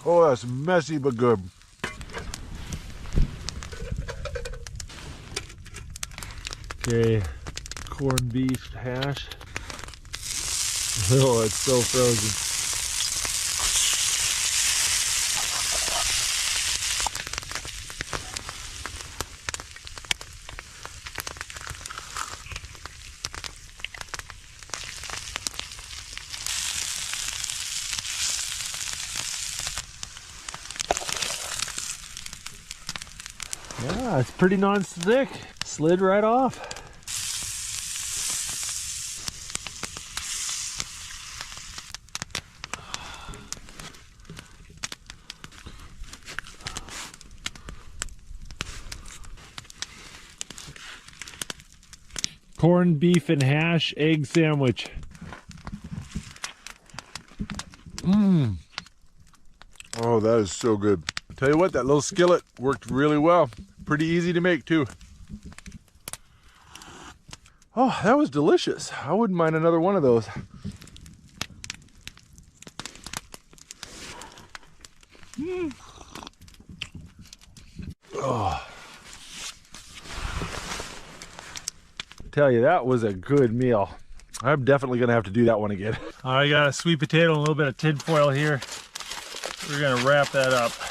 Oh, that's messy but good. Okay, corned beef hash. Oh, it's so frozen. Yeah, it's pretty non-stick. Slid right off. Corned beef and hash egg sandwich. Mmm. Oh, that is so good. Tell you what, that little skillet worked really well. Pretty easy to make too. Oh, that was delicious. I wouldn't mind another one of those. Oh. Tell you, that was a good meal. I'm definitely gonna have to do that one again. I got a sweet potato and a little bit of tin foil here. We're gonna wrap that up.